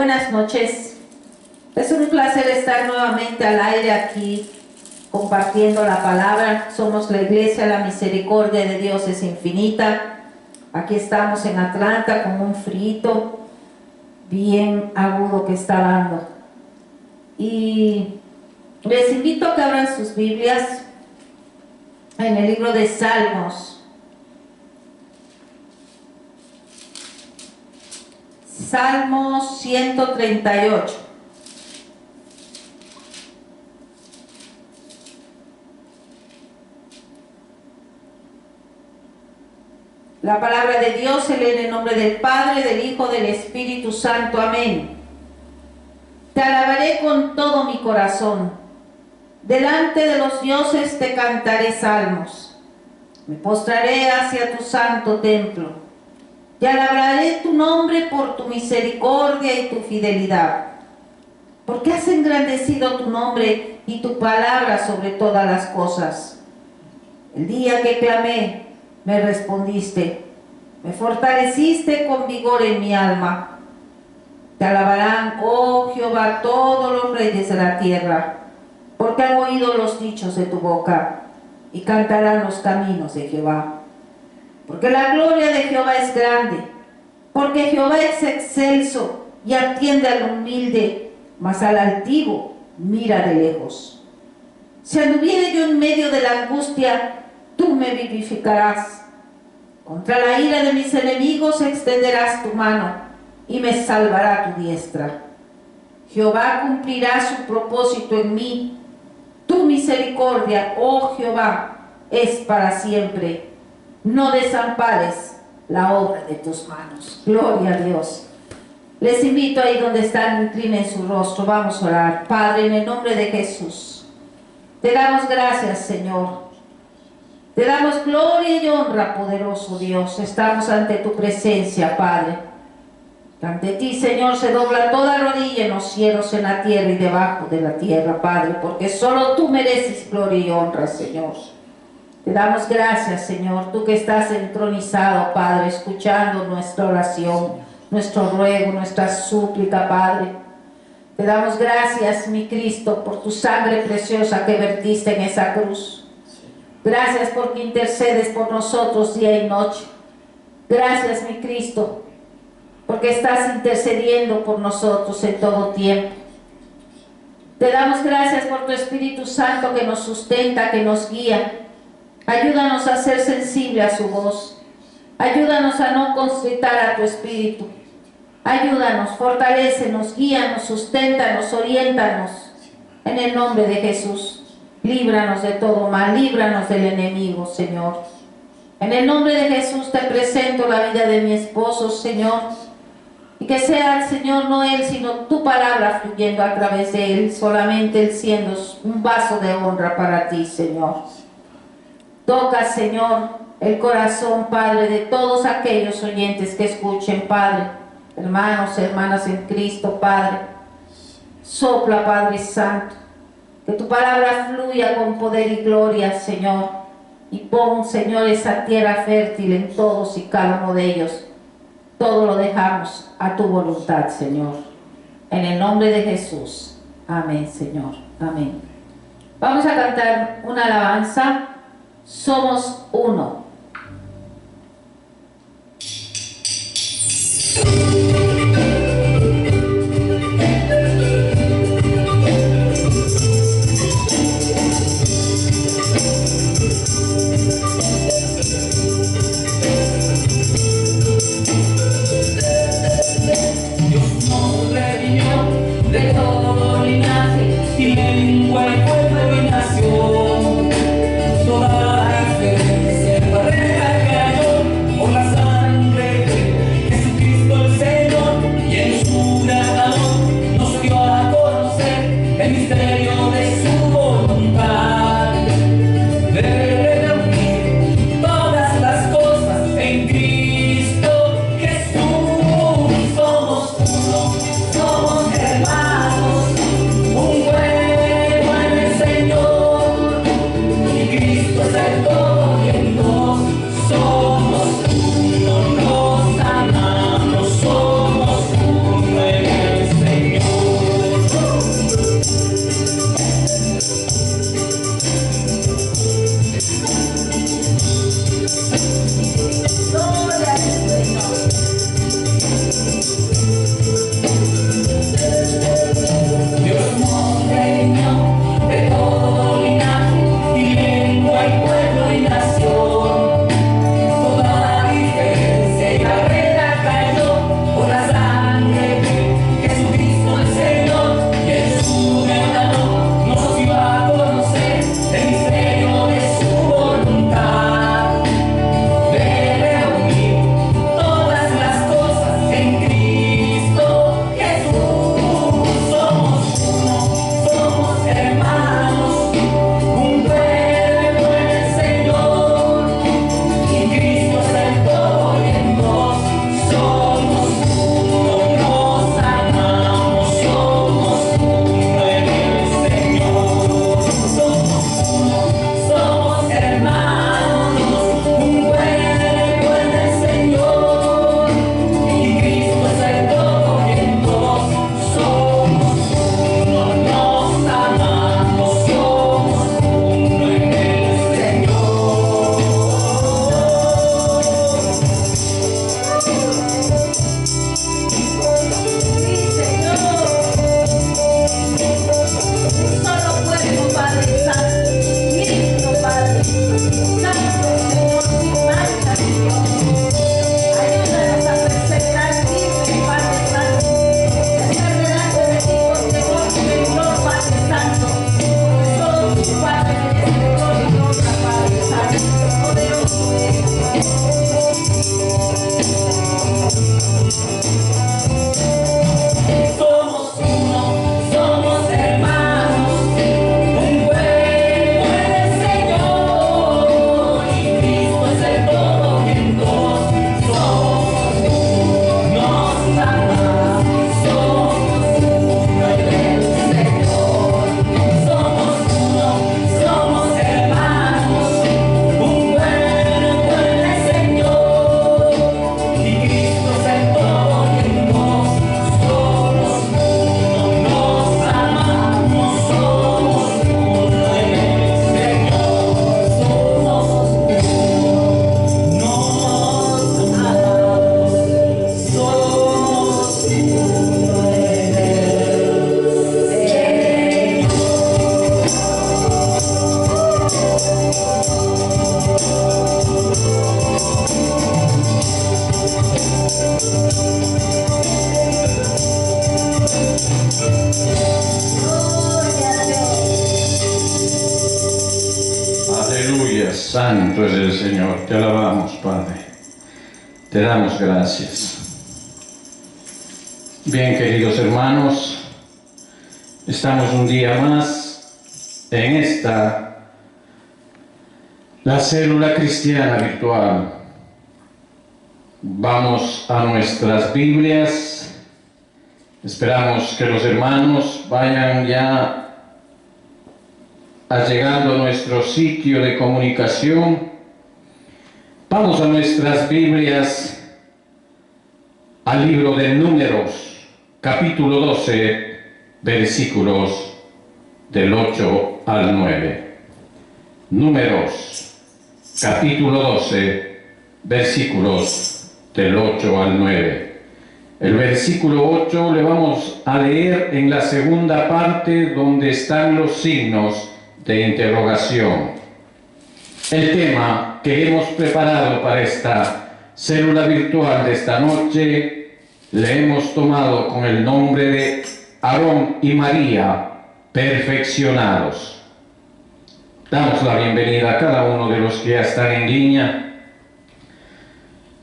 Buenas noches. Es un placer estar nuevamente al aire aquí compartiendo la palabra. Somos la Iglesia La Misericordia de Dios es Infinita. Aquí estamos en Atlanta con un frío bien agudo que está dando. Y les invito a que abran sus Biblias en el libro de Salmos. Salmos 138. La palabra de Dios se lee en el nombre del Padre, del Hijo, del Espíritu Santo. Amén. Te alabaré con todo mi corazón. Delante de los dioses te cantaré salmos. Me postraré hacia tu santo templo. Te alabaré tu nombre por tu misericordia y tu fidelidad. Porque has engrandecido tu nombre y tu palabra sobre todas las cosas. El día que clamé, me respondiste. Me fortaleciste con vigor en mi alma. Te alabarán, oh Jehová, todos los reyes de la tierra, porque han oído los dichos de tu boca, y cantarán los caminos de Jehová. Porque la gloria de Jehová es grande, porque Jehová es excelso y atiende al humilde, mas al altivo mira de lejos. Si anduviere yo en medio de la angustia, tú me vivificarás. Contra la ira de mis enemigos extenderás tu mano y me salvará tu diestra. Jehová cumplirá su propósito en mí. Tu misericordia, oh Jehová, es para siempre. No desampares la obra de tus manos. Gloria a Dios. Les invito ahí donde están, inclinen su rostro. Vamos a orar. Padre, en el nombre de Jesús, te damos gracias, Señor. Te damos gloria y honra, poderoso Dios. Estamos ante tu presencia, Padre. Ante ti, Señor, se dobla toda rodilla en los cielos, en la tierra y debajo de la tierra, Padre, porque solo tú mereces gloria y honra, Señor. Te damos gracias, Señor, tú que estás entronizado, Padre, escuchando nuestra oración, nuestro ruego, nuestra súplica, Padre. Te damos gracias, mi Cristo, por tu sangre preciosa que vertiste en esa cruz. Gracias porque intercedes por nosotros día y noche. Gracias, mi Cristo, porque estás intercediendo por nosotros en todo tiempo. Te damos gracias por tu Espíritu Santo que nos sustenta, que nos guía. Ayúdanos a ser sensibles a su voz. Ayúdanos a no constritar a tu Espíritu. Ayúdanos, fortalécenos, guíanos, susténtanos, oriéntanos. En el nombre de Jesús. Líbranos de todo mal, líbranos del enemigo, Señor. En el nombre de Jesús te presento la vida de mi esposo, Señor. Y que sea el Señor, no Él, sino tu palabra fluyendo a través de Él. Solamente Él siendo un vaso de honra para ti, Señor. Toca, Señor, el corazón, Padre, de todos aquellos oyentes que escuchen, Padre. Hermanos, hermanas en Cristo, Padre. Sopla, Padre Santo. Que tu palabra fluya con poder y gloria, Señor. Y pon, Señor, esa tierra fértil en todos y cada uno de ellos. Todo lo dejamos a tu voluntad, Señor. En el nombre de Jesús. Amén, Señor. Amén. Vamos a cantar una alabanza. Somos uno. De todo linaje y lengua y pueblo y nación, toda diferencia barrera cayó por la sangre de Jesucristo el Señor. Somos uno, somos hermanos, un cuerpo en el Señor, y Cristo es el todo en todos. Somos uno, nos amamos, somos uno en el Señor. Somos uno, somos hermanos, un cuerpo en el Señor, y Cristo es el todo en todos. Somos uno, nos amamos, somos uno en el Señor. Somos uno, nos amamos, somos uno en el Señor. Aleluya, santo es el Señor. Te alabamos, Padre. Te damos gracias. Bien, queridos hermanos, estamos un día más en la célula cristiana virtual. Vamos a nuestras Biblias. Esperamos que los hermanos vayan ya llegando a nuestro sitio de comunicación. Vamos a nuestras Biblias, al libro de Números, capítulo 12, versículos del 8 al 9. Números, capítulo 12, versículos del 8 al 9. El versículo 8 le vamos a leer en la segunda parte, donde están los signos de interrogación. El tema que hemos preparado para esta célula virtual de esta noche le hemos tomado con el nombre de Aarón y María perfeccionados. Damos la bienvenida a cada uno de los que ya están en línea.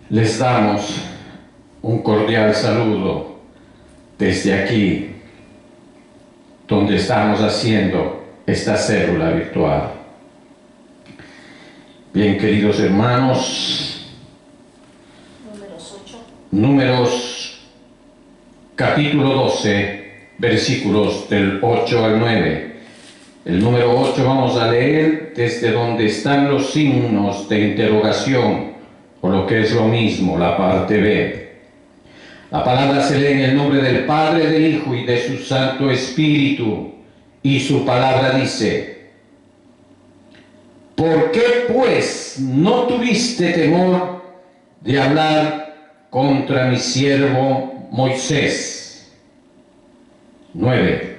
Les damos un cordial saludo desde aquí, donde estamos haciendo esta célula virtual. Bien, queridos hermanos, Números capítulo 12, versículos del 8 al 9. El número 8 vamos a leer desde donde están los signos de interrogación, o lo que es lo mismo, la parte B. La palabra se lee en el nombre del Padre, del Hijo y de su Santo Espíritu. Y su palabra dice: ¿por qué pues no tuviste temor de hablar contra mi siervo Moisés? 9.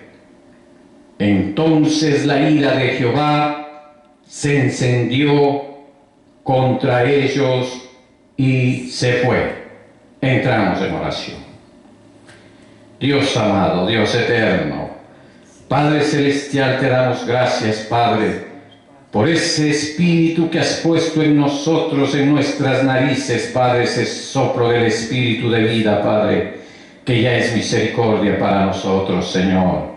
Entonces la ira de Jehová se encendió contra ellos y se fue. Entramos en oración. Dios amado, Dios eterno, Padre celestial, te damos gracias, Padre, por ese espíritu que has puesto en nosotros, en nuestras narices, Padre, ese soplo del espíritu de vida, Padre, que ya es misericordia para nosotros, Señor.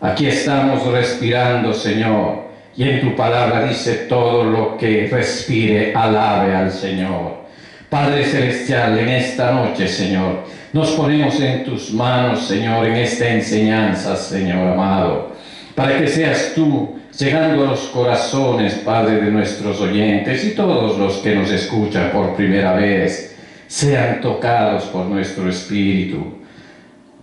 Aquí estamos respirando, Señor, y en tu palabra dice: todo lo que respire, alabe al Señor. Padre celestial, en esta noche, Señor, nos ponemos en tus manos, Señor, en esta enseñanza, Señor amado, para que seas tú llegando a los corazones, Padre, de nuestros oyentes, y todos los que nos escuchan por primera vez sean tocados por nuestro espíritu.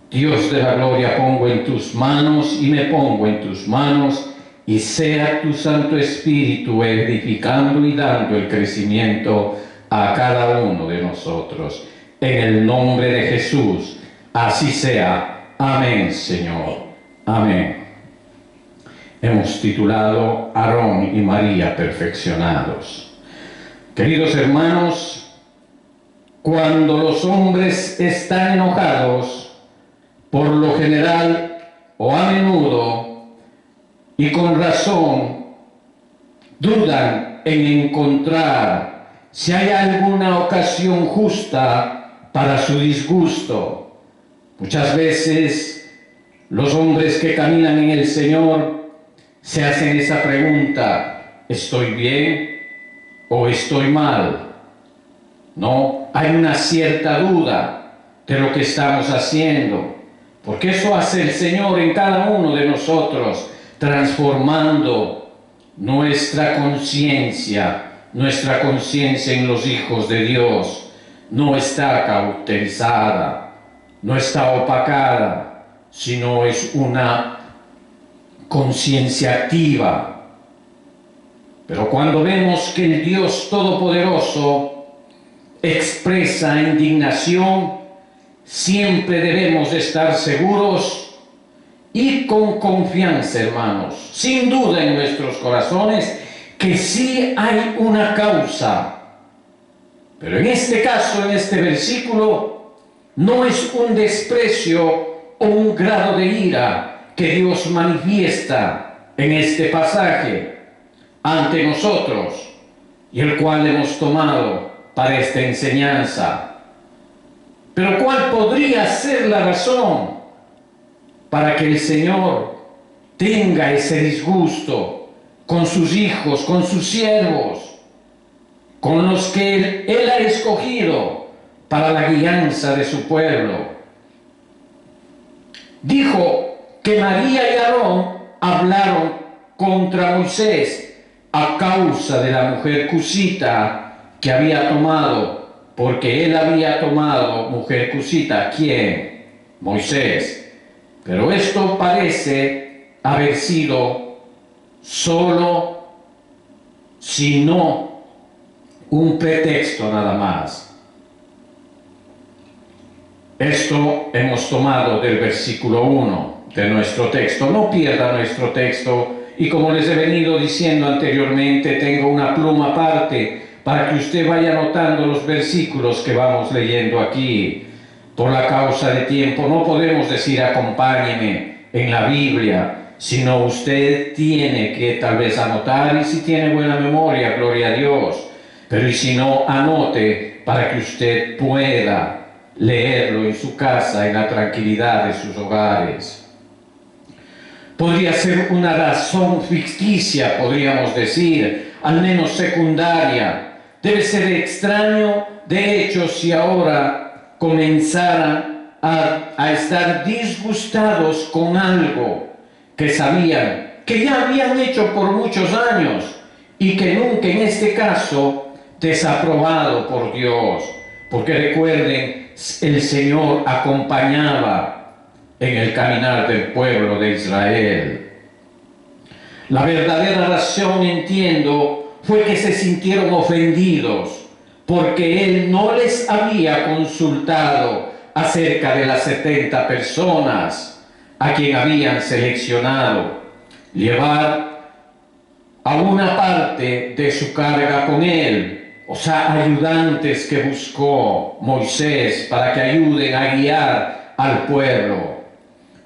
Dios de la gloria, pongo en tus manos y me pongo en tus manos, y sea tu Santo Espíritu edificando y dando el crecimiento a cada uno de nosotros. En el nombre de Jesús, así sea. Amén, Señor. Amén. Hemos titulado Aarón y María perfeccionados. Queridos hermanos, cuando los hombres están enojados, por lo general o a menudo, y con razón, dudan en encontrar si hay alguna ocasión justa para su disgusto. Muchas veces los hombres que caminan en el Señor se hacen esa pregunta: ¿estoy bien o estoy mal? No, hay una cierta duda de lo que estamos haciendo, porque eso hace el Señor en cada uno de nosotros, transformando nuestra conciencia en los hijos de Dios. No está cauterizada, no está opacada, sino es una conciencia activa. Pero cuando vemos que el Dios Todopoderoso expresa indignación, siempre debemos estar seguros y con confianza, hermanos, sin duda en nuestros corazones, que sí hay una causa. Pero en este caso, en este versículo, no es un desprecio o un grado de ira que Dios manifiesta en este pasaje ante nosotros, y el cual hemos tomado para esta enseñanza. Pero ¿cuál podría ser la razón para que el Señor tenga ese disgusto con sus hijos, con sus siervos, con los que Él ha escogido para la guianza de su pueblo? Dijo que María y Aarón hablaron contra Moisés a causa de la mujer cusita que había tomado, porque él había tomado mujer cusita. ¿Quién? Moisés. Pero esto parece haber sido solo, sino un pretexto nada más. Esto hemos tomado del versículo 1 de nuestro texto. No pierda nuestro texto, y como les he venido diciendo anteriormente, tengo una pluma aparte para que usted vaya anotando los versículos que vamos leyendo aquí. Por la causa de tiempo no podemos decir acompáñeme en la Biblia, sino usted tiene que tal vez anotar, y si tiene buena memoria, gloria a Dios, pero y si no, anote para que usted pueda leerlo en su casa, en la tranquilidad de sus hogares. Podría ser una razón ficticia, podríamos decir, al menos secundaria. Debe ser extraño, de hecho, si ahora comenzaran a estar disgustados con algo que sabían, que ya habían hecho por muchos años, y que nunca en este caso desaprobado por Dios. Porque recuerden, el Señor acompañaba en el caminar del pueblo de Israel. La verdadera razón, entiendo, fue que se sintieron ofendidos porque Él no les había consultado acerca de las 70 personas a quien habían seleccionado llevar a una parte de su carga con Él, o sea, ayudantes que buscó Moisés para que ayuden a guiar al pueblo.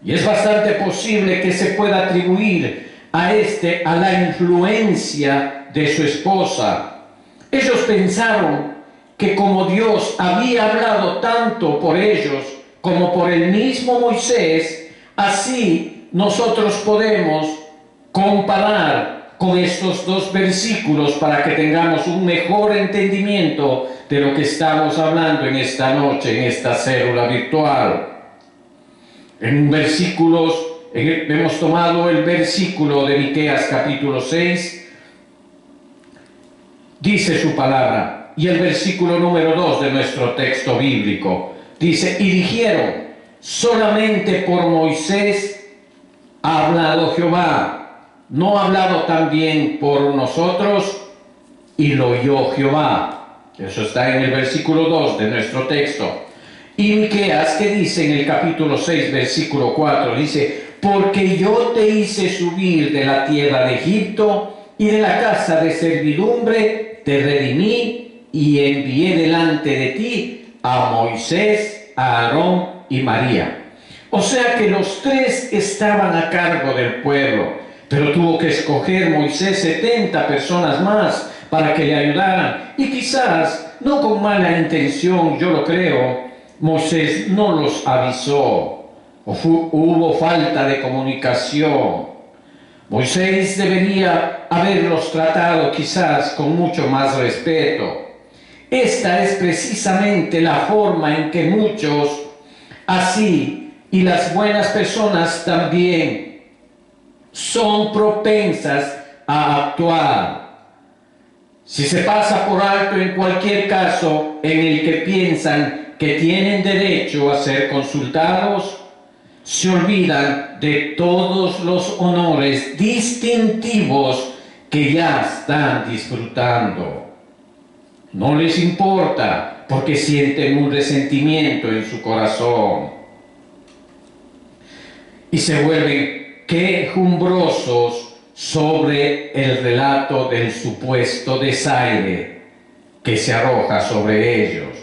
Y es bastante posible que se pueda atribuir a la influencia de su esposa. Ellos pensaron que como Dios había hablado tanto por ellos como por el mismo Moisés, así nosotros podemos comparar con estos dos versículos para que tengamos un mejor entendimiento de lo que estamos hablando en esta noche, en esta célula virtual. En versículos, hemos tomado el versículo de Miqueas capítulo 6, dice su palabra, y el versículo número 2 de nuestro texto bíblico, dice, y dijeron, solamente por Moisés ha hablado Jehová, no ha hablado también por nosotros, y lo oyó Jehová. Eso está en el versículo 2 de nuestro texto. Y Miqueas, que dice en el capítulo 6, versículo 4, dice, porque yo te hice subir de la tierra de Egipto, y de la casa de servidumbre te redimí, y envié delante de ti a Moisés, a Aarón y María. O sea que los tres estaban a cargo del pueblo, pero tuvo que escoger Moisés 70 personas más para que le ayudaran, y quizás, no con mala intención, yo lo creo, Moisés no los avisó, hubo falta de comunicación. Moisés debería haberlos tratado quizás con mucho más respeto. Esta es precisamente la forma en que muchos, así, y las buenas personas también, son propensas a actuar. Si se pasa por alto en cualquier caso en el que piensan que tienen derecho a ser consultados, se olvidan de todos los honores distintivos que ya están disfrutando. No les importa porque sienten un resentimiento en su corazón y se vuelven quejumbrosos sobre el relato del supuesto desaire que se arroja sobre ellos.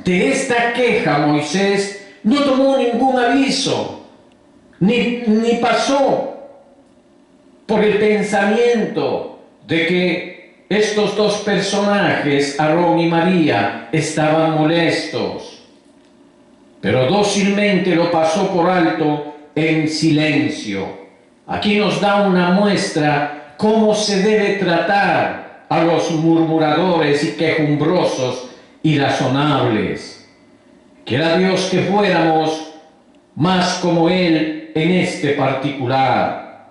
De esta queja Moisés no tomó ningún aviso, ni pasó por el pensamiento de que estos dos personajes, Aarón y María, estaban molestos, pero dócilmente lo pasó por alto en silencio. Aquí nos da una muestra cómo se debe tratar a los murmuradores y quejumbrosos irrazonables. Quiera Dios que fuéramos más como Él en este particular.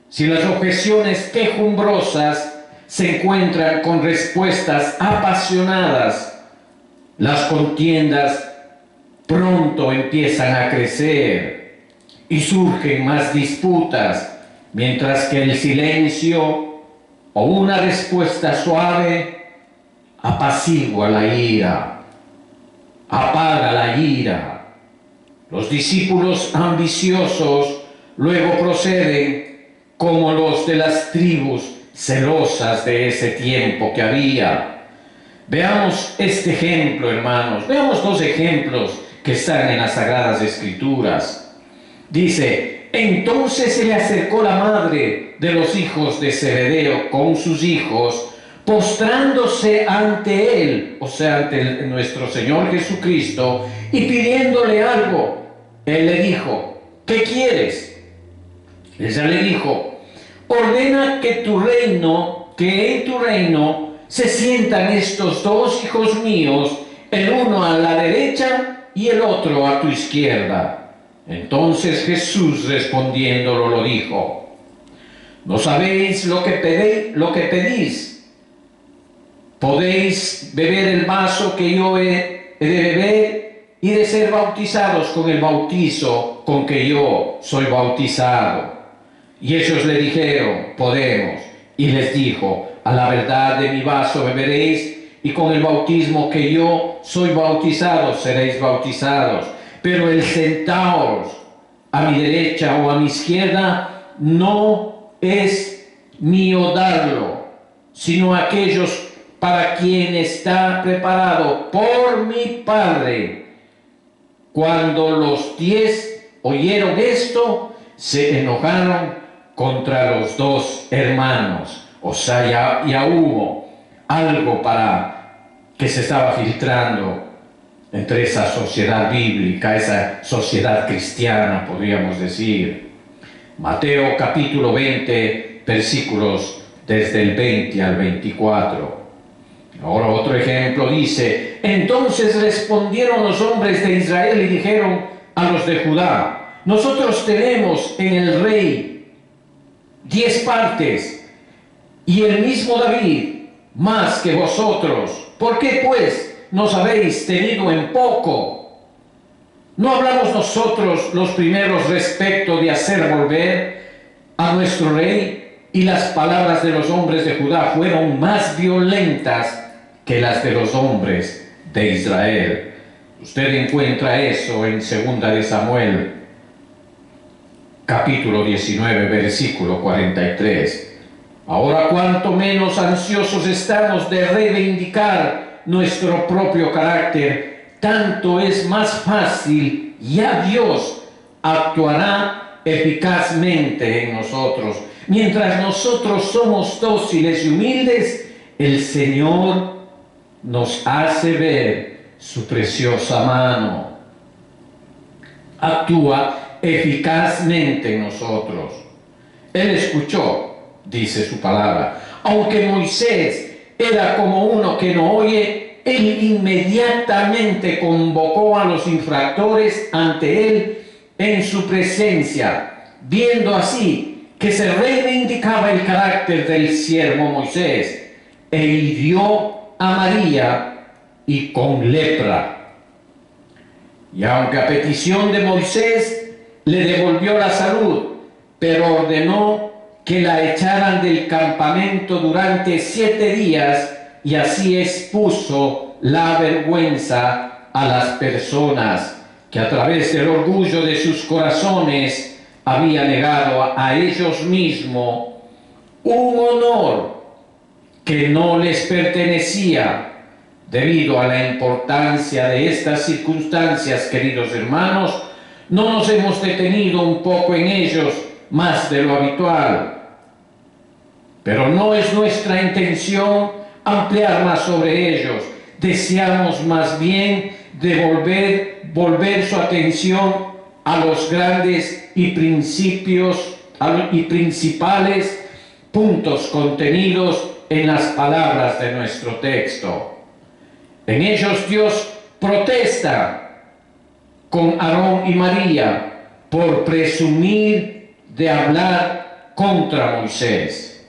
Si las objeciones quejumbrosas se encuentran con respuestas apasionadas, las contiendas pronto empiezan a crecer y surgen más disputas, mientras que el silencio o una respuesta suave apacigua la ira, apaga la ira. Los discípulos ambiciosos luego proceden como los de las tribus celosas de ese tiempo que había. Veamos este ejemplo, hermanos. Veamos dos ejemplos que están en las Sagradas Escrituras. Dice: entonces se le acercó la madre de los hijos de Zebedeo con sus hijos, postrándose ante él, o sea, ante nuestro Señor Jesucristo, y pidiéndole algo. Él le dijo: ¿qué quieres? Ella le dijo: ordena que en tu reino se sientan estos dos hijos míos, el uno a la derecha y el otro a tu izquierda. Entonces Jesús respondiéndolo lo dijo: ¿no sabéis lo que pedís? ¿Podéis beber el vaso que yo he de beber y de ser bautizados con el bautizo con que yo soy bautizado? Y ellos le dijeron: podemos. Y les dijo: a la verdad de mi vaso beberéis, y con el bautismo que yo soy bautizado seréis bautizados. Pero el sentaos a mi derecha o a mi izquierda no es mío darlo, sino aquellos para quien está preparado por mi Padre. Cuando los 10 oyeron esto, se enojaron contra los dos hermanos. O sea, ya hubo algo que se estaba filtrando entre esa sociedad bíblica, esa sociedad cristiana, podríamos decir. Mateo capítulo 20, versículos desde el 20 al 24. Ahora otro ejemplo dice: entonces respondieron los hombres de Israel y dijeron a los de Judá: nosotros tenemos en el rey 10 partes, y el mismo David más que vosotros. ¿Por qué pues nos habéis tenido en poco? ¿No hablamos nosotros los primeros respecto de hacer volver a nuestro rey? Y las palabras de los hombres de Judá fueron más violentas que las de los hombres de Israel. Usted encuentra eso en 2 de Samuel capítulo 19, versículo 43. Ahora, cuanto menos ansiosos estamos de reivindicar nuestro propio carácter, tanto es más fácil, ya Dios actuará eficazmente en nosotros. Mientras nosotros somos dóciles y humildes, el Señor nos hace ver su preciosa mano actúa eficazmente en nosotros. Él escuchó, dice su palabra. Aunque Moisés era como uno que no oye, él inmediatamente convocó a los infractores ante él en su presencia, viendo así que se reivindicaba el carácter del siervo Moisés, e hirió a María y con lepra. Y aunque a petición de Moisés le devolvió la salud, pero ordenó que la echaran del campamento durante 7 días, y así expuso la vergüenza a las personas que a través del orgullo de sus corazones había negado a ellos mismos un honor que no les pertenecía. Debido a la importancia de estas circunstancias, queridos hermanos, no nos hemos detenido un poco en ellos más de lo habitual. Pero no es nuestra intención ampliar más sobre ellos. Deseamos más bien volver su atención a los grandes y principales puntos contenidos en las palabras de nuestro texto. En ellos Dios protesta con Aarón y María por presumir de hablar contra Moisés.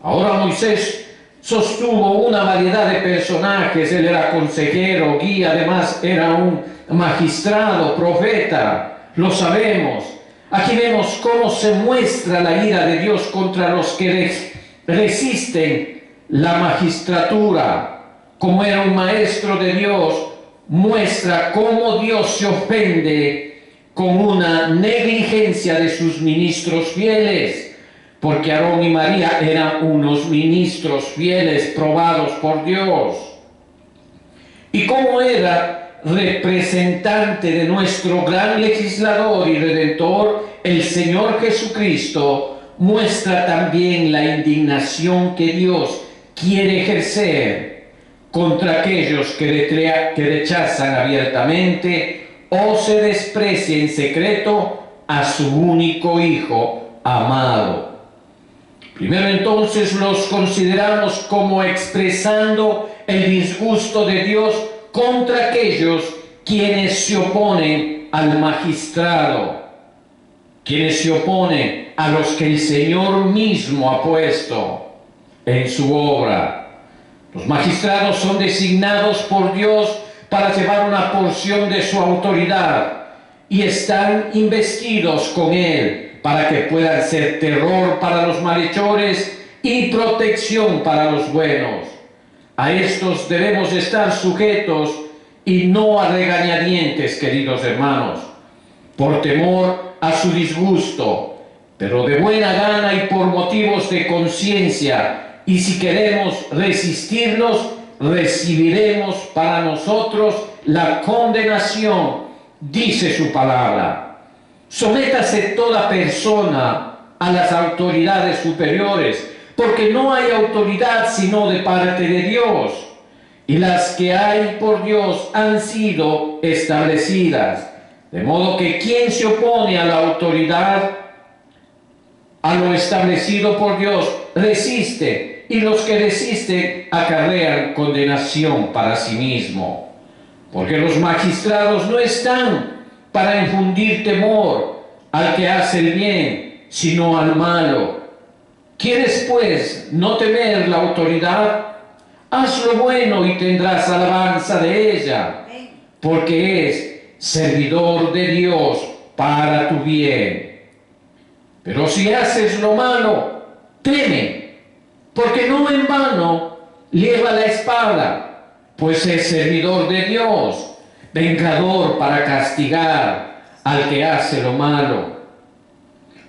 Ahora Moisés sostuvo una variedad de personajes. Él era consejero, guía, además era un magistrado, profeta, lo sabemos. Aquí vemos cómo se muestra la ira de Dios contra los que resisten la magistratura. Como era un maestro de Dios, muestra cómo Dios se ofende con una negligencia de sus ministros fieles, porque Aarón y María eran unos ministros fieles probados por Dios. Y como era representante de nuestro gran legislador y redentor, el Señor Jesucristo, muestra también la indignación que Dios quiere ejercer contra aquellos que rechazan abiertamente o se desprecia en secreto a su único Hijo amado. Primero entonces los consideramos como expresando el disgusto de Dios contra aquellos quienes se oponen al magistrado, quienes se oponen a los que el Señor mismo ha puesto en su obra. Los magistrados son designados por Dios para llevar una porción de su autoridad y están investidos con Él para que puedan ser terror para los malhechores y protección para los buenos. A estos debemos estar sujetos y no a regañadientes, queridos hermanos, por temor a su disgusto, pero de buena gana y por motivos de conciencia. Y si queremos resistirlos, recibiremos para nosotros la condenación, dice su palabra. Sométase toda persona a las autoridades superiores, porque no hay autoridad sino de parte de Dios, y las que hay por Dios han sido establecidas. De modo que quien se opone a la autoridad, a lo establecido por Dios, resiste, y los que resisten acarrean condenación para sí mismo. Porque los magistrados no están para infundir temor al que hace el bien, sino al malo. ¿Quieres pues no temer la autoridad? Haz lo bueno y tendrás alabanza de ella, porque es servidor de Dios para tu bien. Pero si haces lo malo, teme, porque no en vano lleva la espada, pues es servidor de Dios, vengador para castigar al que hace lo malo.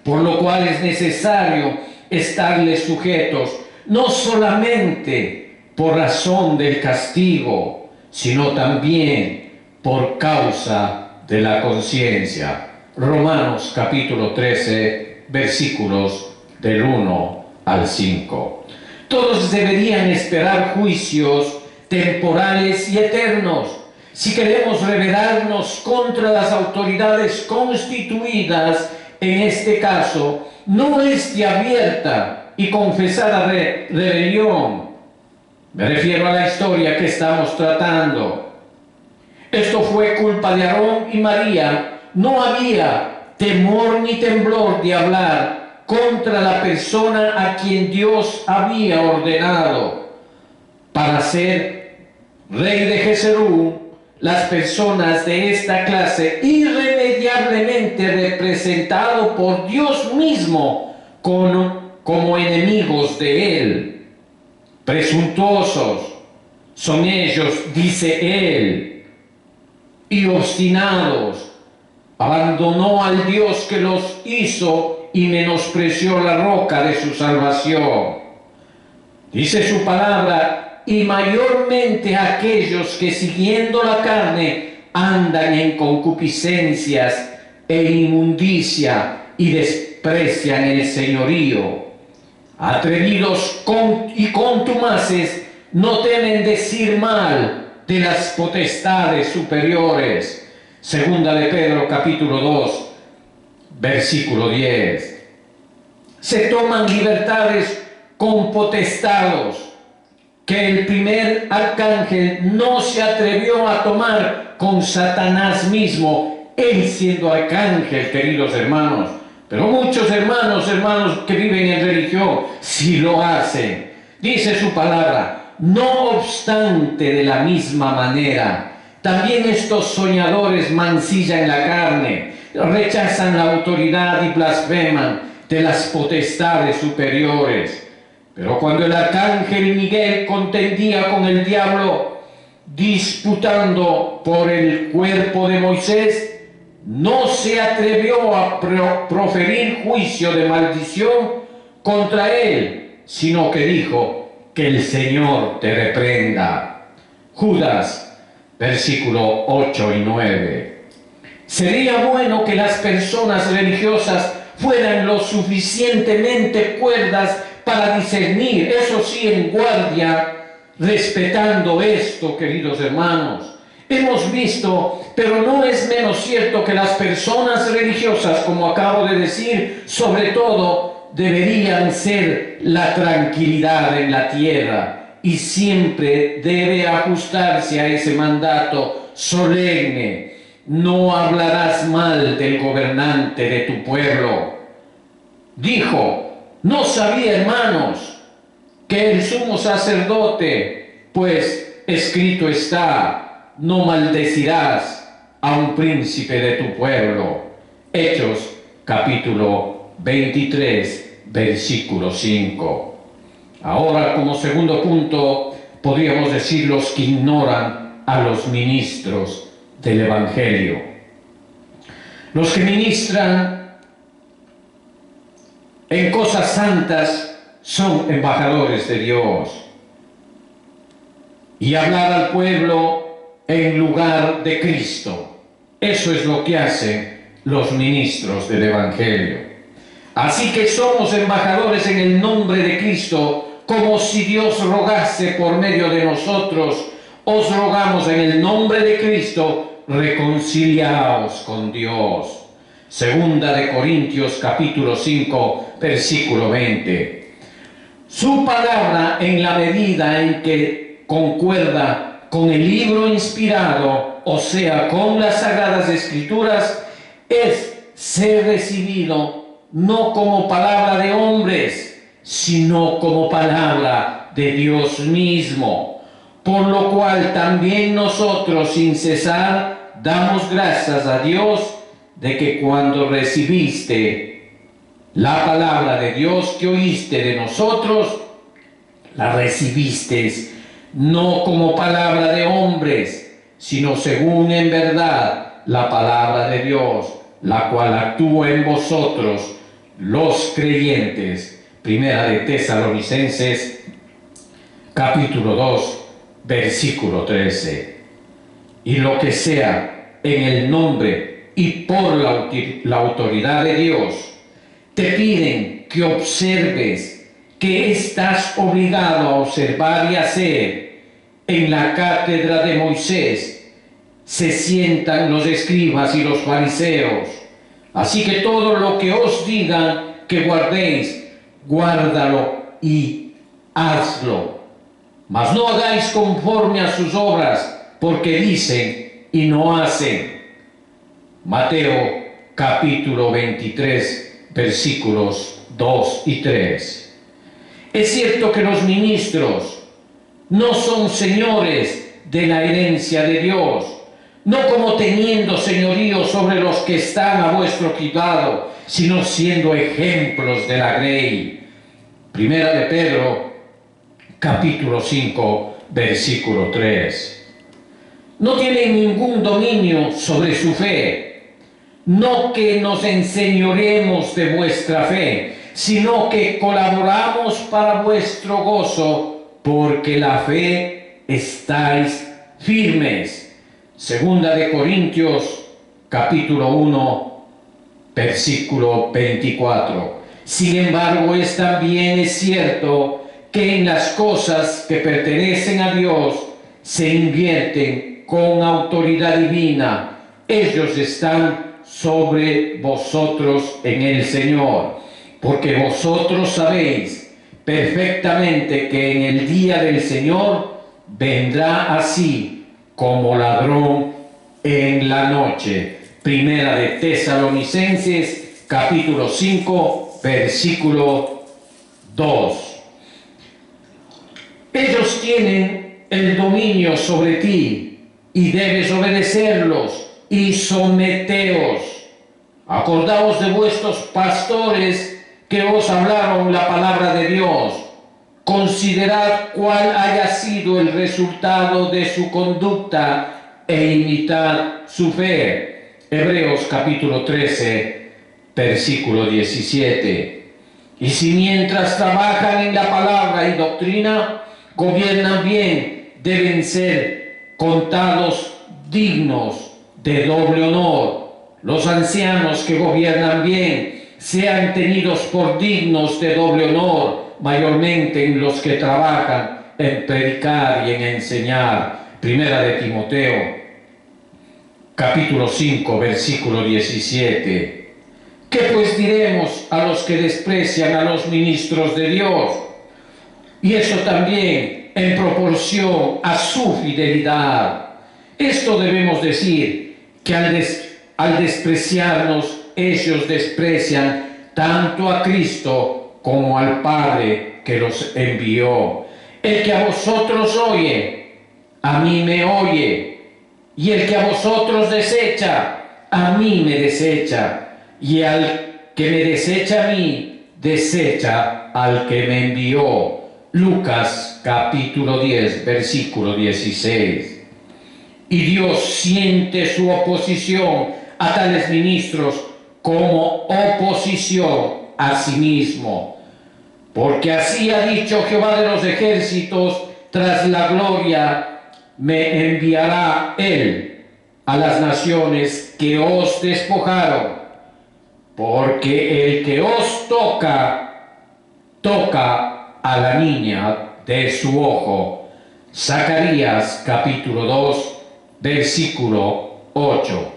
Por lo cual es necesario estarles sujetos, no solamente por razón del castigo, sino también por causa de la conciencia. Romanos capítulo 13, versículos del 1 al 5. Todos deberían esperar juicios temporales y eternos, si queremos rebelarnos contra las autoridades constituidas, en este caso, no es de abierta y confesada rebelión. Me refiero a la historia que estamos tratando. Esto fue culpa de Aarón y María. No había temor ni temblor de hablar contra la persona a quien Dios había ordenado para ser rey de Jezreel. Las personas de esta clase, irremediablemente representado por Dios mismo como enemigos de Él, presuntuosos son ellos, dice Él, y obstinados, abandonó al Dios que los hizo y menospreció la roca de su salvación. Dice su palabra, y mayormente aquellos que siguiendo la carne andan en concupiscencias e inmundicia y desprecian el señorío. Atrevidos y contumaces no temen decir mal de las potestades superiores. Segunda de Pedro capítulo 2, versículo 10. Se toman libertades con potestados que el primer arcángel no se atrevió a tomar con Satanás mismo, él siendo arcángel, queridos hermanos. Pero muchos hermanos que viven en religión, sí lo hacen. Dice su palabra, no obstante, de la misma manera, también estos soñadores mancillan la carne, rechazan la autoridad y blasfeman de las potestades superiores. Pero cuando el arcángel Miguel contendía con el diablo, disputando por el cuerpo de Moisés, no se atrevió a proferir juicio de maldición contra él, sino que dijo, que el Señor te reprenda. Judas, versículo 8 y 9. Sería bueno que las personas religiosas fueran lo suficientemente cuerdas para discernir, eso sí, en guardia, respetando esto, queridos hermanos. Hemos visto, pero no es menos cierto que las personas religiosas, como acabo de decir, sobre todo, deberían ser la tranquilidad en la tierra y siempre debe ajustarse a ese mandato solemne. No hablarás mal del gobernante de tu pueblo. Dijo, no sabía, hermanos, que el sumo sacerdote, pues escrito está, no maldecirás a un príncipe de tu pueblo. Hechos, capítulo 23, versículo 5. Ahora, como segundo punto, podríamos decir los que ignoran a los ministros del Evangelio. Los que ministran en cosas santas son embajadores de Dios. Y hablar al pueblo en lugar de Cristo. Eso es lo que hacen los ministros del Evangelio. Así que somos embajadores en el nombre de Cristo, como si Dios rogase por medio de nosotros. Os rogamos en el nombre de Cristo, reconciliaos con Dios. Segunda de Corintios capítulo 5, versículo 20. Su palabra, en la medida en que concuerda con el libro inspirado, o sea, con las Sagradas Escrituras, es ser recibido no como palabra de hombres, sino como palabra de Dios mismo. Por lo cual también nosotros, sin cesar, damos gracias a Dios de que cuando recibiste la palabra de Dios que oíste de nosotros, la recibiste no como palabra de hombres, sino según en verdad la palabra de Dios, la cual actúa en vosotros, los creyentes. Primera de Tesalonicenses, capítulo 2, versículo 13. Y lo que sea en el nombre y por la autoridad de Dios, te piden que observes, que estás obligado a observar y hacer en la cátedra de Moisés, se sientan los escribas y los fariseos. Así que todo lo que os digan que guardéis, guárdalo y hazlo. Mas no hagáis conforme a sus obras, porque dicen y no hacen. Mateo capítulo 23, versículos 2 y 3. Es cierto que los ministros no son señores de la herencia de Dios, no como teniendo señorío sobre los que están a vuestro cuidado, sino siendo ejemplos de la grey. Primera de Pedro, capítulo 5, versículo 3. No tienen ningún dominio sobre su fe, no que nos enseñoremos de vuestra fe, sino que colaboramos para vuestro gozo, porque la fe estáis firmes. Segunda de Corintios, capítulo 1, versículo 24. Sin embargo, también es cierto que en las cosas que pertenecen a Dios se invierten con autoridad divina. Ellos están sobre vosotros en el Señor, porque vosotros sabéis perfectamente que en el día del Señor vendrá así como ladrón en la noche. Primera de Tesalonicenses, capítulo 5, versículo 2. Ellos tienen el dominio sobre ti y debes obedecerlos y someteos. Acordaos de vuestros pastores que os hablaron la palabra de Dios. Considerad cuál haya sido el resultado de su conducta e imitad su fe. Hebreos capítulo 13, versículo 17. Y si mientras trabajan en la palabra y doctrina, gobiernan bien, deben ser contados dignos de doble honor. Los ancianos que gobiernan bien sean tenidos por dignos de doble honor, mayormente en los que trabajan en predicar y en enseñar. Primera de Timoteo, capítulo 5, versículo 17. ¿Qué pues diremos a los que desprecian a los ministros de Dios? Y eso también en proporción a su fidelidad. Esto debemos decir, que al despreciarnos, ellos desprecian tanto a Cristo como al Padre que los envió. El que a vosotros oye, a mí me oye, y el que a vosotros desecha, a mí me desecha, y al que me desecha a mí, desecha al que me envió. Lucas capítulo 10, versículo 16. Y Dios siente su oposición a tales ministros como oposición a sí mismo. Porque así ha dicho Jehová de los ejércitos: tras la gloria me enviará él a las naciones que os despojaron, porque el que os toca, toca a la niña de su ojo. Zacarías capítulo 2, versículo 8.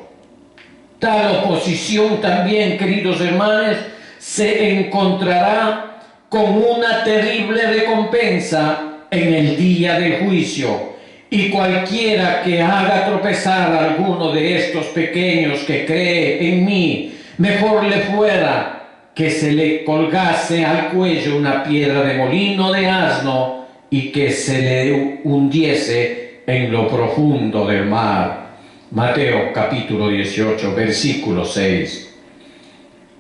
Tal oposición también, queridos hermanos, se encontrará con una terrible recompensa en el día del juicio. Y cualquiera que haga tropezar a alguno de estos pequeños que cree en mí, mejor le fuera que se le colgase al cuello una piedra de molino de asno y que se le hundiese en lo profundo del mar. Mateo capítulo 18, versículo 6.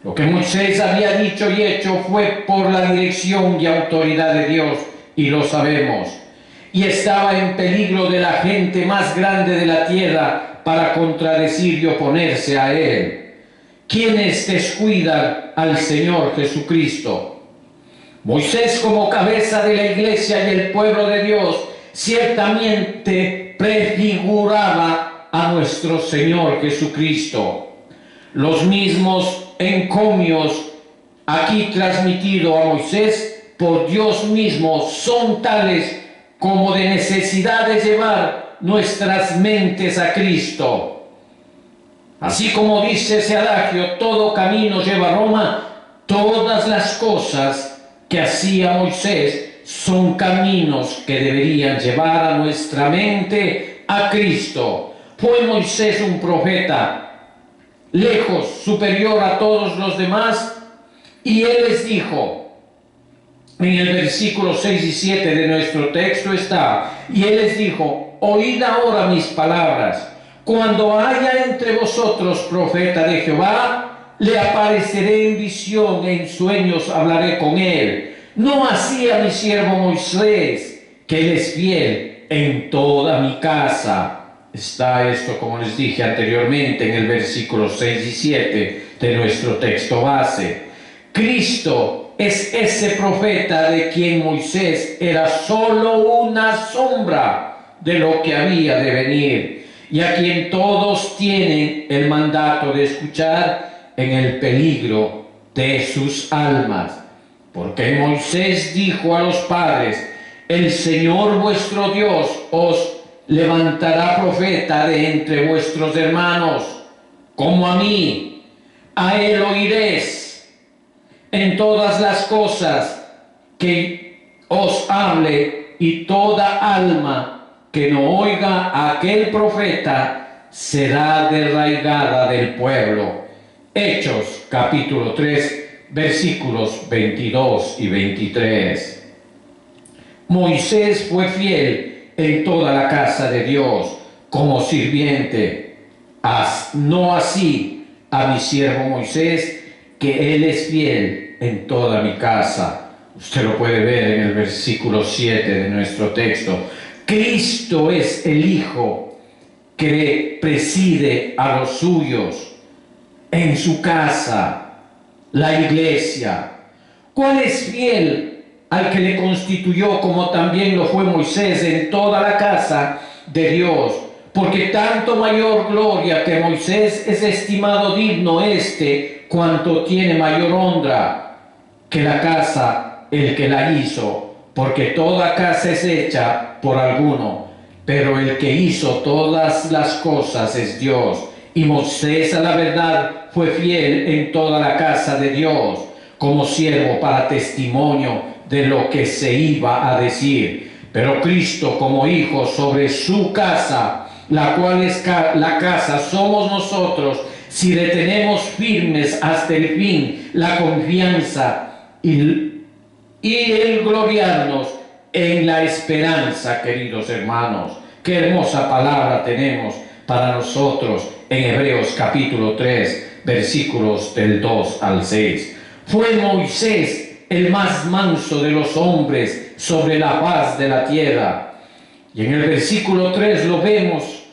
Lo que Moisés había dicho y hecho fue por la dirección y autoridad de Dios, y lo sabemos. Y estaba en peligro de la gente más grande de la tierra para contradecir y oponerse a él. ¿Quiénes descuidan al Señor Jesucristo? Moisés, como cabeza de la iglesia y el pueblo de Dios, ciertamente prefiguraba a nuestro Señor Jesucristo. Los mismos encomios aquí transmitidos a Moisés por Dios mismo son tales como de necesidad de llevar nuestras mentes a Cristo. Así como dice ese adagio, todo camino lleva a Roma, todas las cosas que hacía Moisés son caminos que deberían llevar a nuestra mente a Cristo. Fue Moisés un profeta, lejos, superior a todos los demás, y él les dijo, en el versículo 6 y 7 de nuestro texto está, y él les dijo, oíd ahora mis palabras. Cuando haya entre vosotros profeta de Jehová, le apareceré en visión, en sueños hablaré con él. No así a mi siervo Moisés, que él es fiel en toda mi casa. Está esto, como les dije anteriormente, en el versículo 6 y 7 de nuestro texto base. Cristo es ese profeta de quien Moisés era solo una sombra de lo que había de venir, y a quien todos tienen el mandato de escuchar en el peligro de sus almas. Porque Moisés dijo a los padres, el Señor vuestro Dios os levantará profeta de entre vuestros hermanos, como a mí, a él oiréis en todas las cosas que os hable, y toda alma que no oiga a aquel profeta será desarraigada del pueblo. Hechos capítulo 3 versículos 22 y 23. Moisés fue fiel en toda la casa de Dios como sirviente, no así a mi siervo Moisés, que él es fiel en toda mi casa. Usted lo puede ver en el versículo 7 de nuestro texto. Cristo es el Hijo que preside a los suyos en su casa, la iglesia. ¿Cuál es fiel al que le constituyó, como también lo fue Moisés, en toda la casa de Dios? Porque tanto mayor gloria que Moisés es estimado digno cuanto tiene mayor honra que la casa el que la hizo. Porque toda casa es hecha por alguno, pero el que hizo todas las cosas es Dios. Y Moisés, a la verdad, fue fiel en toda la casa de Dios, como siervo para testimonio de lo que se iba a decir. Pero Cristo como hijo sobre su casa, la cual es la casa somos nosotros, si retenemos firmes hasta el fin la confianza y el gloriarnos en la esperanza, queridos hermanos. Qué hermosa palabra tenemos para nosotros en Hebreos capítulo 3, versículos del 2 al 6. Fue Moisés el más manso de los hombres sobre la faz de la tierra. Y en el versículo 3 lo vemos,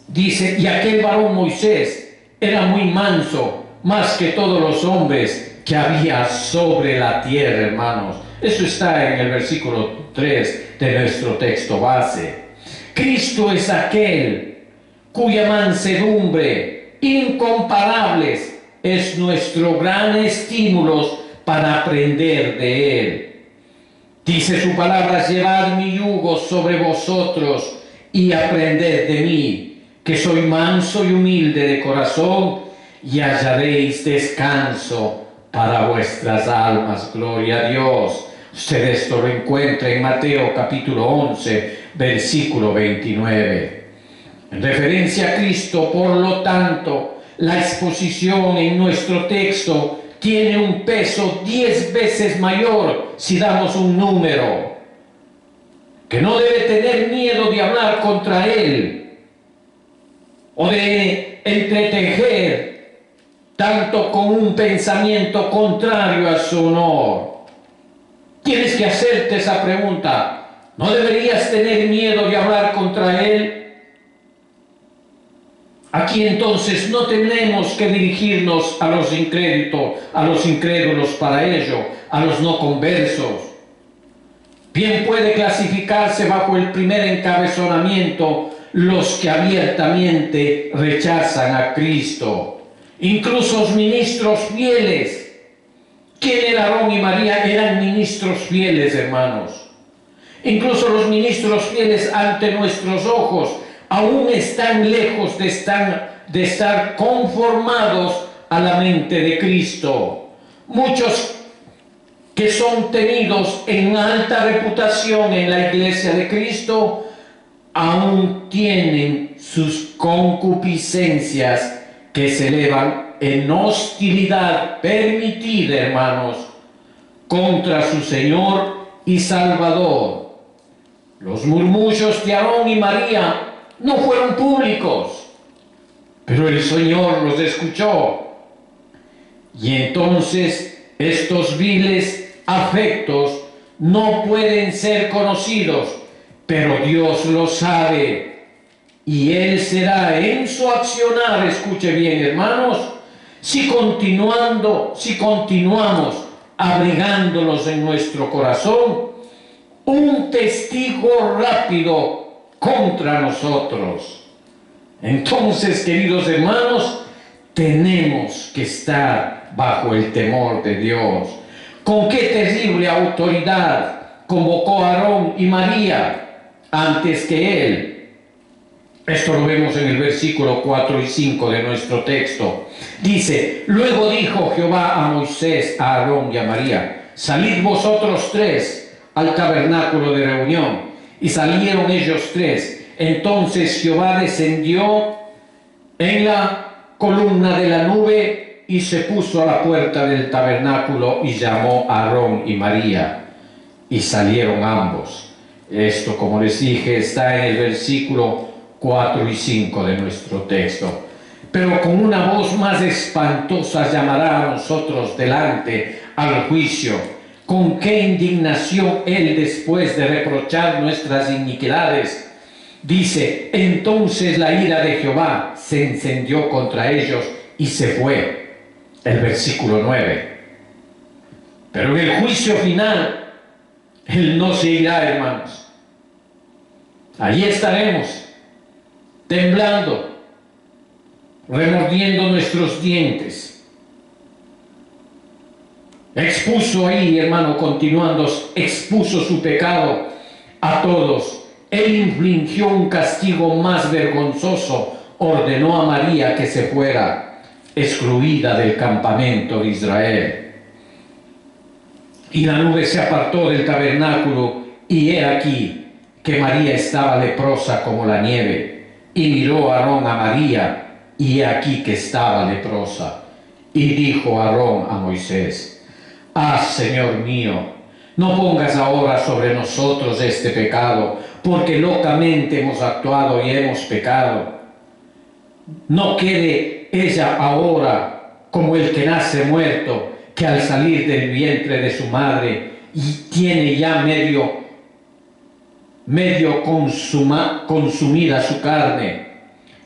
dice, y aquel varón Moisés era muy manso, más que todos los hombres que había sobre la tierra, hermanos. Eso está en el versículo 3 de nuestro texto base. Cristo es aquel cuya mansedumbre incomparable es nuestro gran estímulo para aprender de él. Dice su palabra, llevad mi yugo sobre vosotros y aprended de mí, que soy manso y humilde de corazón, y hallaréis descanso para vuestras almas. Gloria a Dios. Usted esto lo encuentra en Mateo capítulo 11, versículo 29. En referencia a Cristo, por lo tanto, la exposición en nuestro texto tiene un peso 10 veces mayor si damos un número. Que no debe tener miedo de hablar contra él o de entretejer tanto con un pensamiento contrario a su honor. Tienes que hacerte esa pregunta. ¿No deberías tener miedo de hablar contra él? Aquí entonces no tenemos que dirigirnos a los incrédulos para ello, a los no conversos. Bien puede clasificarse bajo el primer encabezonamiento los que abiertamente rechazan a Cristo. Incluso los ministros fieles. ¿Quién era Aarón y María? Eran ministros fieles, hermanos. Incluso los ministros fieles ante nuestros ojos aún están lejos de estar conformados a la mente de Cristo. Muchos que son tenidos en alta reputación en la iglesia de Cristo aún tienen sus concupiscencias que se elevan en hostilidad permitida, hermanos, contra su Señor y Salvador. Los murmullos de Aarón y María no fueron públicos, pero el Señor los escuchó. Y entonces estos viles afectos no pueden ser conocidos, pero Dios lo sabe. Y Él será en su accionar, escuche bien, hermanos, si continuamos abrigándolos en nuestro corazón, un testigo rápido contra nosotros. Entonces, queridos hermanos, tenemos que estar bajo el temor de Dios. ¿Con qué terrible autoridad convocó a Aarón y María antes que él? Esto lo vemos en el versículo 4 y 5 de nuestro texto. Dice: luego dijo Jehová a Moisés, a Aarón y a María: salid vosotros tres al tabernáculo de reunión. Y salieron ellos tres. Entonces Jehová descendió en la columna de la nube y se puso a la puerta del tabernáculo y llamó a Aarón y María. Y salieron ambos. Esto, como les dije, está en el versículo 4 y 5 de nuestro texto. Pero con una voz más espantosa llamará a nosotros delante al juicio. Con qué indignación Él, después de reprochar nuestras iniquidades, dice: entonces la ira de Jehová se encendió contra ellos y se fue. El versículo 9. Pero en el juicio final, Él no se irá, hermanos. Allí estaremos, temblando, remordiendo nuestros dientes. Expuso ahí, hermano, continuando, expuso su pecado a todos. Él infligió un castigo más vergonzoso, ordenó a María que se fuera, excluida del campamento de Israel. Y la nube se apartó del tabernáculo, y he aquí que María estaba leprosa como la nieve. Y miró Aarón a María, y he aquí que estaba leprosa. Y dijo Aarón a Moisés: Señor mío, no pongas ahora sobre nosotros este pecado, porque locamente hemos actuado y hemos pecado. No quede ella ahora como el que nace muerto, que al salir del vientre de su madre y tiene ya medio consumida su carne.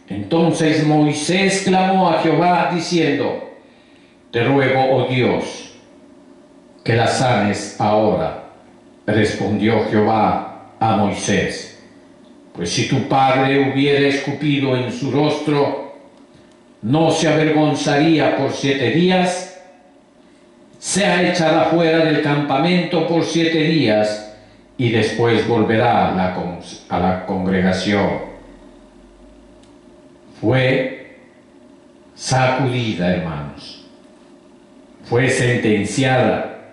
Entonces Moisés clamó a Jehová diciendo: te ruego, oh Dios, que la sanes ahora. Respondió Jehová a Moisés: pues si tu padre hubiera escupido en su rostro, ¿no se avergonzaría por 7 días? Sea echada fuera del campamento por 7 días, y después volverá a la congregación. Fue sacudida, hermanos. Fue sentenciada,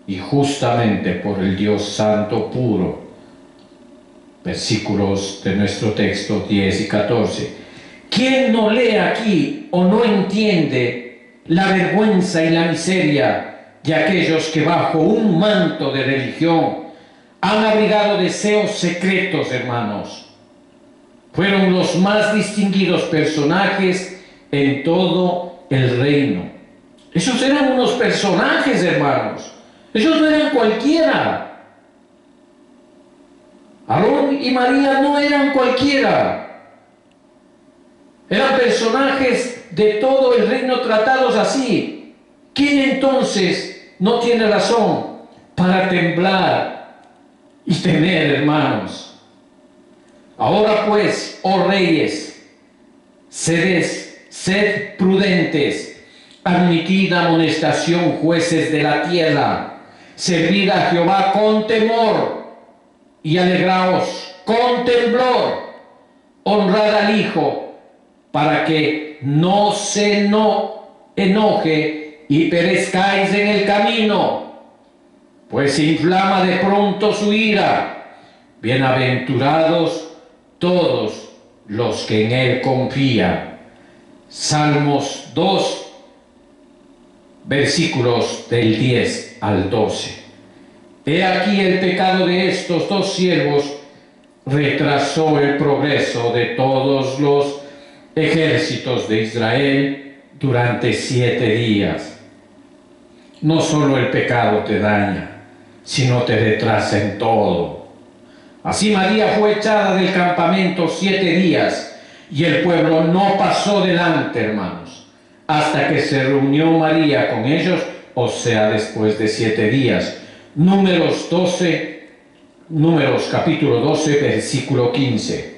y justamente por el Dios Santo puro. Versículos de nuestro texto 10 y 14. ¿Quién no lee aquí o no entiende la vergüenza y la miseria de aquellos que bajo un manto de religión han abrigado deseos secretos, hermanos? Fueron los más distinguidos personajes en todo el reino. Esos eran unos personajes, hermanos. Ellos no eran cualquiera. Aarón y María no eran cualquiera. Eran personajes de todo el reino tratados así. ¿Quién entonces no tiene razón para temblar y temer, hermanos? Ahora pues, oh reyes, sed prudentes, admitid amonestación, jueces de la tierra, servid a Jehová con temor y alegraos con temblor, honrad al Hijo, para que no se enoje y perezcáis en el camino, pues inflama de pronto su ira. Bienaventurados todos los que en Él confían. Salmos 2, versículos del 10 al 12. He aquí el pecado de estos dos siervos retrasó el progreso de todos los ejércitos de Israel durante 7 días. No solo el pecado te daña, sino te retrasa en todo. Así María fue echada del campamento 7 días y el pueblo no pasó delante, hermanos, hasta que se reunió María con ellos, o sea, después de 7 días. Números capítulo 12, versículo 15.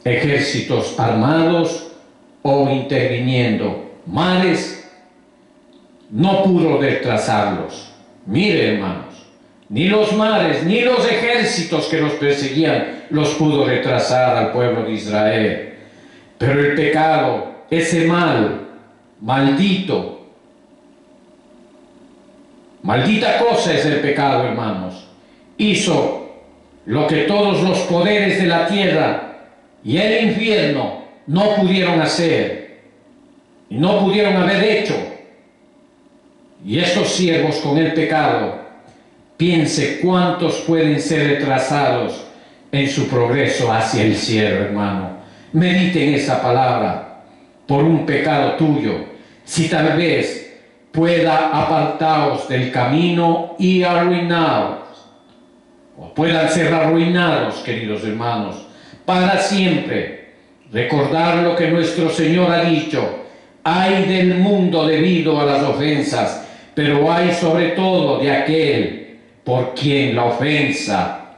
Ejércitos armados o interviniendo, mares, no pudo retrasarlos. Mire, hermanos, ni los mares, ni los ejércitos que los perseguían los pudo retrasar al pueblo de Israel. Pero el pecado, ese mal, maldita cosa es el pecado, hermanos. Hizo lo que todos los poderes de la tierra y el infierno no pudieron hacer y no pudieron haber hecho. Y estos siervos con el pecado, piense cuántos pueden ser retrasados en su progreso hacia el cielo, hermano. Medite en esa palabra. Por un pecado tuyo, si tal vez pueda apartaros del camino y arruinaros, o puedan ser arruinados, queridos hermanos, para siempre. Recordar lo que nuestro Señor ha dicho: hay del mundo debido a las ofensas, pero hay sobre todo de aquel por quien la ofensa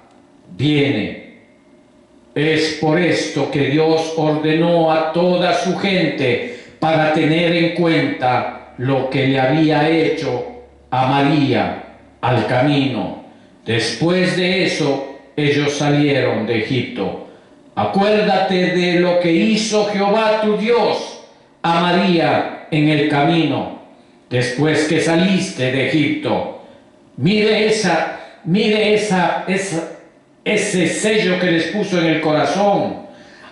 viene. Es por esto que Dios ordenó a toda su gente para tener en cuenta lo que le había hecho a María al camino. Después de eso, ellos salieron de Egipto. Acuérdate de lo que hizo Jehová tu Dios a María en el camino, después que saliste de Egipto. Mire ese sello que les puso en el corazón.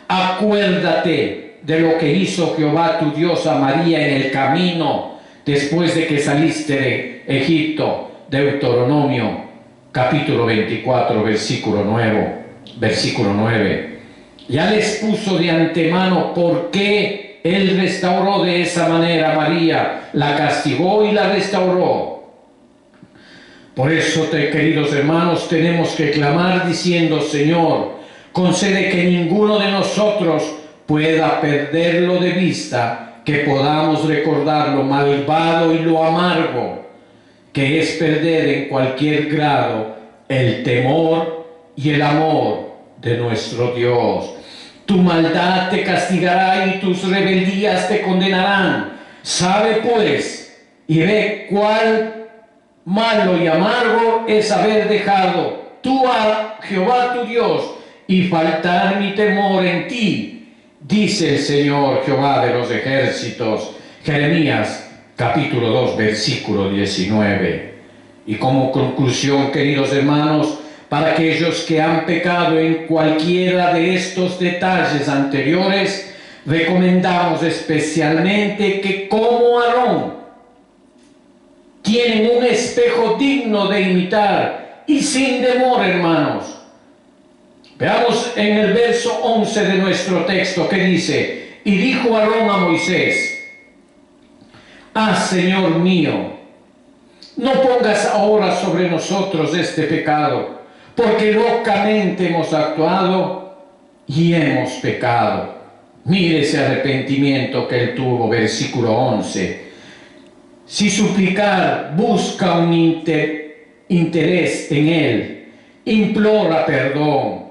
Acuérdate de lo que hizo Jehová tu Dios a María en el camino, después de que saliste de Egipto. Deuteronomio capítulo 24, versículo 9. Ya les puso de antemano por qué Él restauró de esa manera a María, la castigó y la restauró. Por eso, queridos hermanos, tenemos que clamar diciendo: Señor, concede que ninguno de nosotros pueda perderlo de vista, que podamos recordar lo malvado y lo amargo que es perder en cualquier grado el temor y el amor de nuestro Dios. Tu maldad te castigará y tus rebeldías te condenarán. Sabe pues y ve cuál malo y amargo es haber dejado tú a Jehová tu Dios y faltar mi temor en ti, dice el Señor Jehová de los ejércitos. Jeremías capítulo 2, versículo 19. Y como conclusión, queridos hermanos, para aquellos que han pecado en cualquiera de estos detalles anteriores, recomendamos especialmente que, como Aarón, tienen un espejo digno de imitar y sin temor, hermanos. Veamos en el verso 11 de nuestro texto que dice: y dijo Aarón a Moisés: Señor mío, no pongas ahora sobre nosotros este pecado, porque locamente hemos actuado y hemos pecado. Mire ese arrepentimiento que él tuvo, versículo 11. Si suplicar busca un interés en él, implora perdón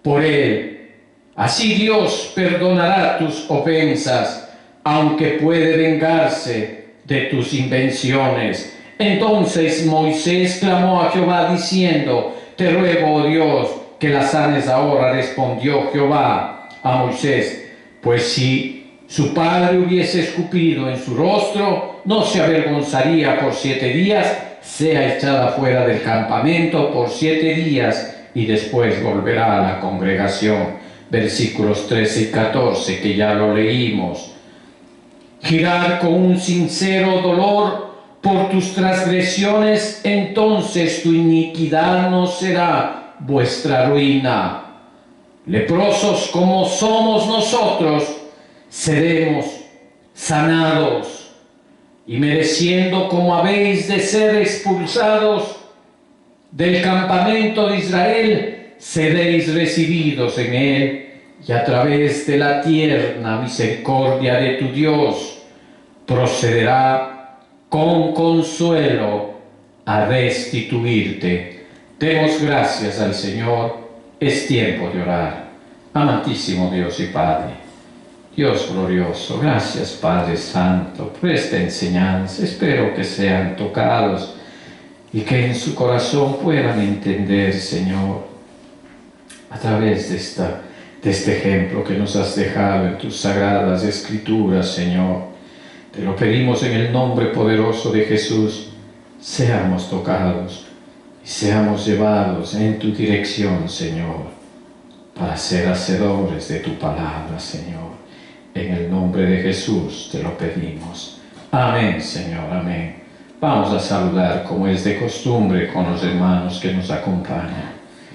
por él. Así Dios perdonará tus ofensas, aunque puede vengarse de tus invenciones. Entonces Moisés clamó a Jehová diciendo: te ruego, oh Dios, que la sanes ahora, respondió Jehová a Moisés, pues si su padre hubiese escupido en su rostro, no se avergonzaría por 7 días, sea echada fuera del campamento por 7 días y después volverá a la congregación. Versículos 13 y 14 que ya lo leímos. Girad con un sincero dolor por tus transgresiones, entonces tu iniquidad no será vuestra ruina. Leprosos como somos nosotros, seremos sanados, y mereciendo como habéis de ser expulsados del campamento de Israel, seréis recibidos en él, y a través de la tierna misericordia de tu Dios, procederá con consuelo a restituirte. Demos gracias al Señor. Es tiempo de orar. Amantísimo Dios y Padre, Dios glorioso, gracias Padre Santo por esta enseñanza. Espero que sean tocados y que en su corazón puedan entender, Señor, a través de este ejemplo que nos has dejado en tus sagradas escrituras, Señor. Te lo pedimos en el nombre poderoso de Jesús. Seamos tocados y seamos llevados en tu dirección, Señor, para ser hacedores de tu palabra, Señor. En el nombre de Jesús te lo pedimos. Amén, Señor, amén. Vamos a saludar como es de costumbre con los hermanos que nos acompañan.